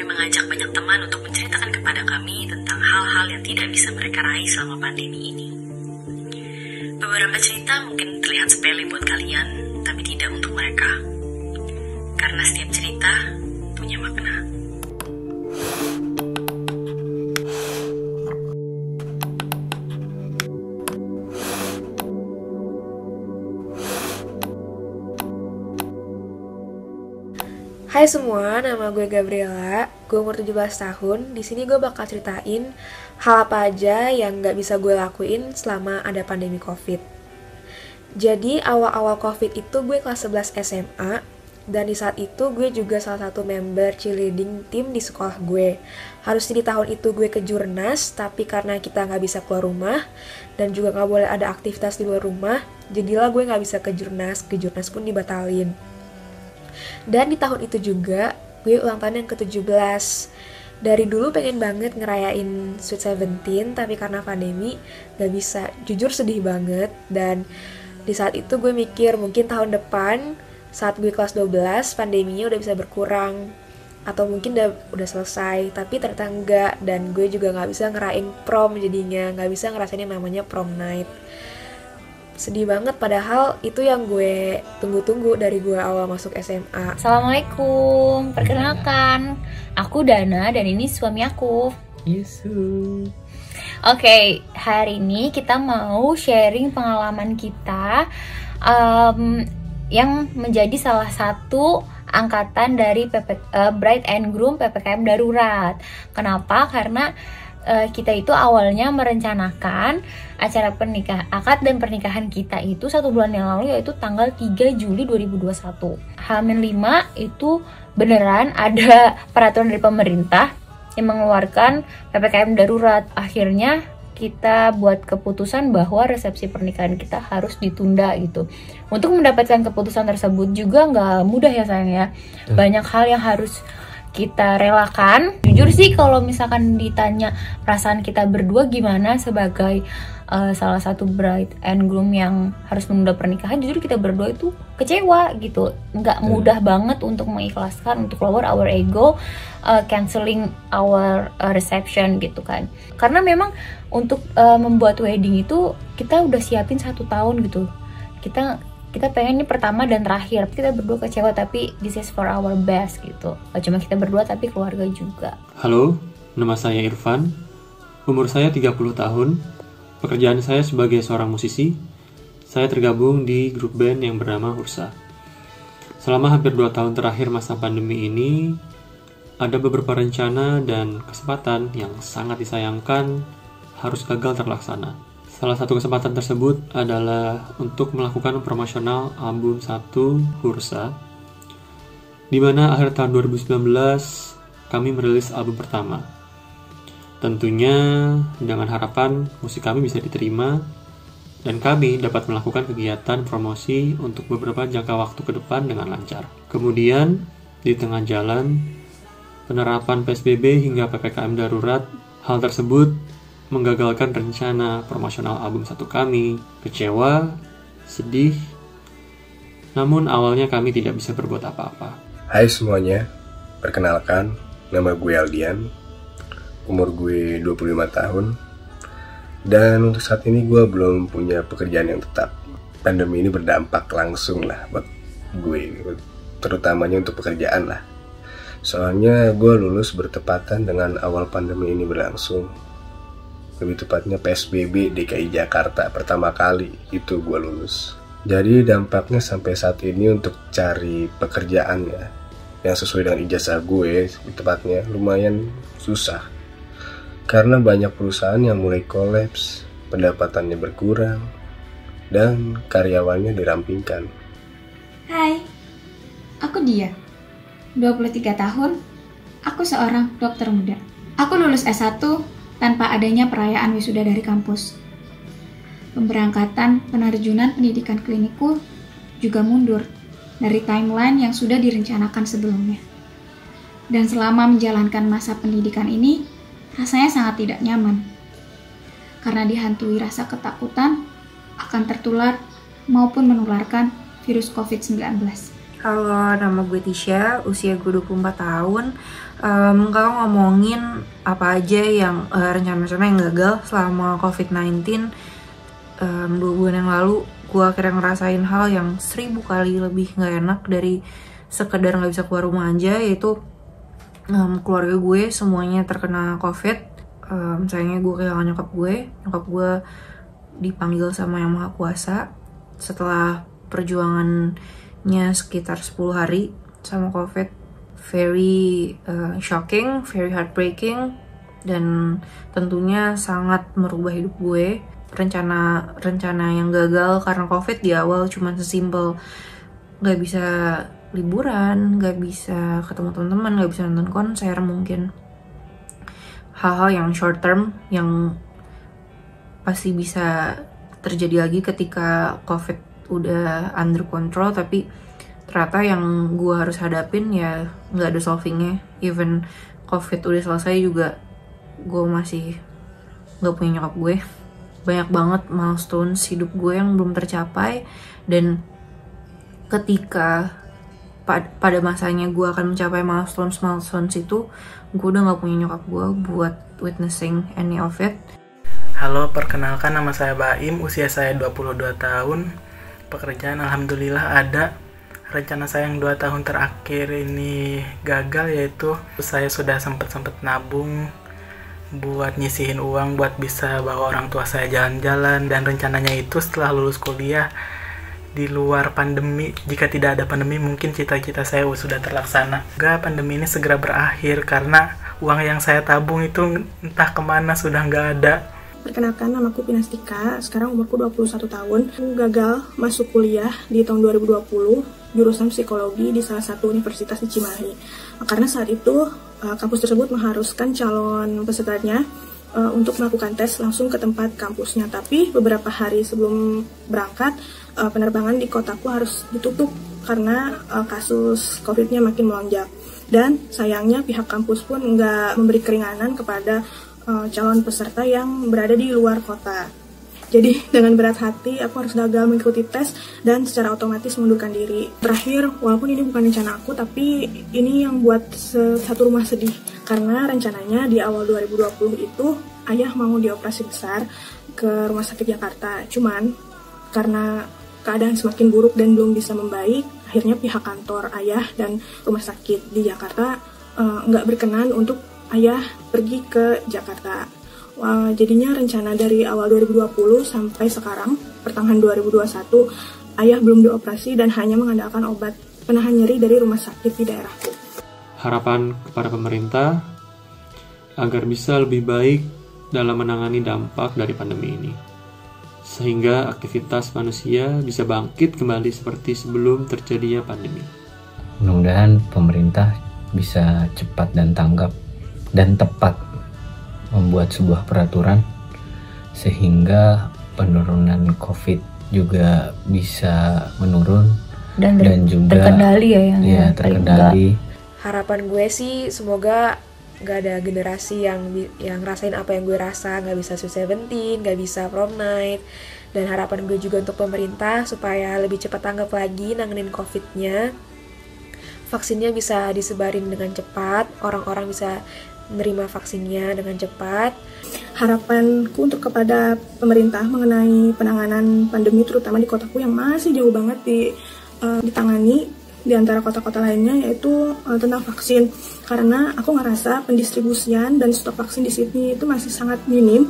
Kami mengajak banyak teman untuk menceritakan kepada kami tentang hal-hal yang tidak bisa mereka raih selama pandemi ini. Beberapa cerita mungkin terlihat sepele buat kalian, tapi tidak untuk mereka. Karena setiap cerita punya makna. Hai semua, nama gue Gabriela, gue umur 17 tahun. Di sini gue bakal ceritain hal apa aja yang gak bisa gue lakuin selama ada pandemi COVID. Jadi awal-awal COVID itu gue kelas 11 SMA, dan di saat itu gue juga salah satu member cheerleading tim di sekolah gue. Harusnya di tahun itu gue ke Jurnas, tapi karena kita gak bisa keluar rumah, dan juga gak boleh ada aktivitas di luar rumah, jadilah gue gak bisa ke Jurnas pun dibatalin. Dan di tahun itu juga, gue ulang tahun yang ke-17. Dari dulu pengen banget ngerayain Sweet 17, tapi karena pandemi gak bisa. Jujur sedih banget. Dan di saat itu gue mikir mungkin tahun depan, saat gue kelas 12, pandeminya udah bisa berkurang. Atau mungkin udah selesai, tapi ternyata enggak. Dan gue juga gak bisa ngerayain prom jadinya. Gak bisa ngerasain yang namanya prom night. Sedih banget, padahal itu yang gue tunggu-tunggu dari gue awal masuk SMA. Assalamualaikum, perkenalkan, aku Dana dan ini suami aku, Yusuf. Oke, hari ini kita mau sharing pengalaman kita yang menjadi salah satu angkatan dari Bride and Groom PPKM Darurat. Kenapa? Karena kita itu awalnya merencanakan acara akad dan pernikahan kita itu 1 bulan yang lalu, yaitu tanggal 3 Juli 2021. H-5 itu beneran ada peraturan dari pemerintah yang mengeluarkan PPKM darurat. Akhirnya kita buat keputusan bahwa resepsi pernikahan kita harus ditunda gitu. Untuk mendapatkan keputusan tersebut juga nggak mudah ya sayang ya. Banyak hal yang harus kita relakan. Jujur sih kalau misalkan ditanya perasaan kita berdua gimana sebagai salah satu bride and groom yang harus menunda pernikahan, jujur kita berdua itu kecewa gitu. Nggak mudah banget untuk mengikhlaskan, untuk lower our ego, canceling our reception gitu kan. Karena memang untuk membuat wedding itu kita udah siapin 1 tahun gitu. Kita pengen ini pertama dan terakhir. Kita berdua kecewa, tapi this is for our best gitu. Gak cuma kita berdua tapi keluarga juga. Halo, nama saya Irfan. Umur saya 30 tahun. Pekerjaan saya sebagai seorang musisi. Saya tergabung di grup band yang bernama Ursa. Selama hampir 2 tahun terakhir masa pandemi ini, ada beberapa rencana dan kesempatan yang sangat disayangkan harus gagal terlaksana. Salah satu kesempatan tersebut adalah untuk melakukan promosional album 1 Ursa, di mana akhir tahun 2019 kami merilis album pertama. Tentunya dengan harapan musik kami bisa diterima dan kami dapat melakukan kegiatan promosi untuk beberapa jangka waktu ke depan dengan lancar. Kemudian di tengah jalan penerapan PSBB hingga PPKM darurat, hal tersebut menggagalkan rencana promosional album 1 kami. Kecewa, sedih, namun awalnya kami tidak bisa berbuat apa-apa. Hai semuanya, perkenalkan, nama gue Aldian, umur gue 25 tahun, dan untuk saat ini gue belum punya pekerjaan yang tetap. Pandemi ini berdampak langsung lah buat gue, terutamanya untuk pekerjaan lah. Soalnya gue lulus bertepatan dengan awal pandemi ini berlangsung. Lebih tepatnya PSBB DKI Jakarta pertama kali itu gue lulus. Jadi dampaknya sampai saat ini untuk cari pekerjaan ya, yang sesuai dengan ijazah gue, lebih tepatnya lumayan susah. Karena banyak perusahaan yang mulai kolaps, pendapatannya berkurang, dan karyawannya dirampingkan. Hai, aku Dia, 23 tahun, aku seorang dokter muda. Aku lulus S1 tanpa adanya perayaan wisuda dari kampus. Pemberangkatan penerjunan pendidikan klinikku juga mundur dari timeline yang sudah direncanakan sebelumnya. Dan selama menjalankan masa pendidikan ini, rasanya sangat tidak nyaman. Karena dihantui rasa ketakutan akan tertular maupun menularkan virus COVID-19. Halo, nama gue Tisha, usia gue 24 tahun. Kalau ngomongin apa aja yang rencana-rencana yang gagal selama COVID-19, 2 bulan yang lalu gue akhirnya ngerasain hal yang 1000 kali lebih gak enak dari sekedar gak bisa keluar rumah aja, yaitu keluarga gue semuanya terkena COVID. Sayangnya gue kehilangan nyokap gue dipanggil sama Yang Maha Kuasa setelah perjuangannya sekitar 10 hari sama COVID. Very shocking, very heartbreaking, dan tentunya sangat merubah hidup gue. Rencana yang gagal karena COVID di awal cuma sesimpel gak bisa liburan, gak bisa ketemu teman-teman, gak bisa nonton konser, mungkin hal-hal yang short term yang pasti bisa terjadi lagi ketika COVID udah under control. Tapi ternyata yang gue harus hadapin ya nggak ada solvingnya. Even COVID udah selesai juga gue masih nggak punya nyokap gue. Banyak banget milestones hidup gue yang belum tercapai, dan ketika pada masanya gue akan mencapai milestones itu, gue udah nggak punya nyokap gue buat witnessing any of it. Halo, perkenalkan nama saya Baim, usia saya 22 tahun. Pekerjaan alhamdulillah ada. Rencana saya yang 2 tahun terakhir ini gagal, yaitu saya sudah sempat nabung buat nyisihin uang buat bisa bawa orang tua saya jalan-jalan, dan rencananya itu setelah lulus kuliah di luar pandemi, jika tidak ada pandemi, mungkin cita-cita saya sudah terlaksana. Semoga pandemi ini segera berakhir, karena uang yang saya tabung itu entah kemana sudah nggak ada. Perkenalkan, namaku Pinastika, sekarang umurku 21 tahun. Aku gagal masuk kuliah di tahun 2020, jurusan psikologi di salah satu universitas di Cimahi. Karena saat itu, kampus tersebut mengharuskan calon pesertanya untuk melakukan tes langsung ke tempat kampusnya. Tapi beberapa hari sebelum berangkat, penerbangan di kotaku harus ditutup karena kasus COVID-nya makin melonjak. Dan sayangnya pihak kampus pun nggak memberi keringanan kepada calon peserta yang berada di luar kota. Jadi dengan berat hati aku harus gagal mengikuti tes dan secara otomatis mengundurkan diri. Terakhir, walaupun ini bukan rencana aku, tapi ini yang buat satu rumah sedih. Karena rencananya di awal 2020 itu ayah mau dioperasi besar ke rumah sakit Jakarta. Cuman karena keadaan semakin buruk dan belum bisa membaik, akhirnya pihak kantor ayah dan rumah sakit di Jakarta nggak berkenan untuk ayah pergi ke Jakarta. Jadinya rencana dari awal 2020 sampai sekarang, pertengahan 2021, ayah belum dioperasi dan hanya mengandalkan obat penahan nyeri dari rumah sakit di daerahku. Harapan kepada pemerintah agar bisa lebih baik dalam menangani dampak dari pandemi ini, sehingga aktivitas manusia bisa bangkit kembali seperti sebelum terjadinya pandemi. Mudah-mudahan pemerintah bisa cepat dan tanggap dan tepat membuat sebuah peraturan sehingga penurunan COVID juga bisa menurun dan juga terkendali ya, terkendali. Harapan gue sih semoga gak ada generasi yang ngerasain apa yang gue rasa, gak bisa Sweet Seventeen, gak bisa prom night. Dan harapan gue juga untuk pemerintah supaya lebih cepat tanggap lagi nanganin COVID-nya. Vaksinnya bisa disebarin dengan cepat, orang-orang bisa menerima vaksinnya dengan cepat. Harapanku untuk kepada pemerintah mengenai penanganan pandemi, terutama di kotaku yang masih jauh banget ditangani di antara kota-kota lainnya, yaitu tentang vaksin. Karena aku ngerasa pendistribusian dan stok vaksin di Sydney itu masih sangat minim.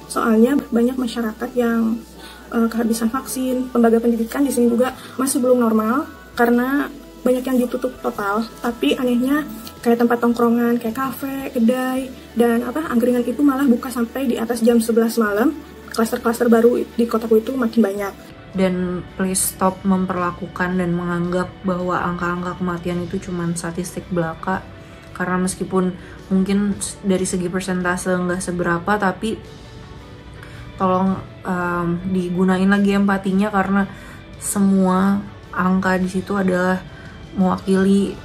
Soalnya banyak masyarakat yang kehabisan vaksin. Lembaga pendidikan di sini juga masih belum normal karena banyak yang ditutup total. Tapi anehnya kayak tempat tongkrongan, kayak kafe, kedai, dan angkringan itu malah buka sampai di atas jam 11 malam. Klaster-klaster baru di kotaku itu makin banyak. Dan please stop memperlakukan dan menganggap bahwa angka-angka kematian itu cuma statistik belaka. Karena meskipun mungkin dari segi persentase nggak seberapa, tapi tolong digunain lagi empatinya, karena semua angka di situ adalah mewakili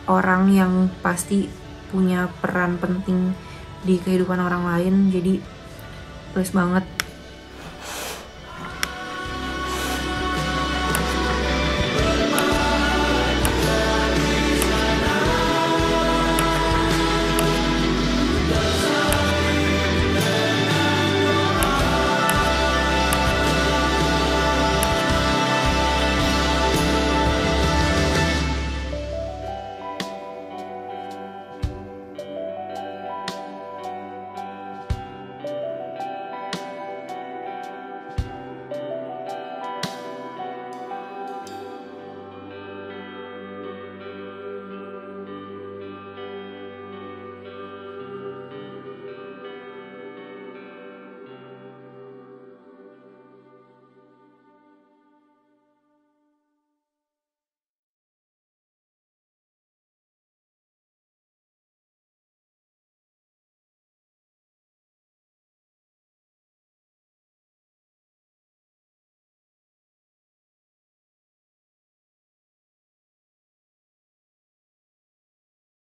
orang yang pasti punya peran penting di kehidupan orang lain. Jadi please banget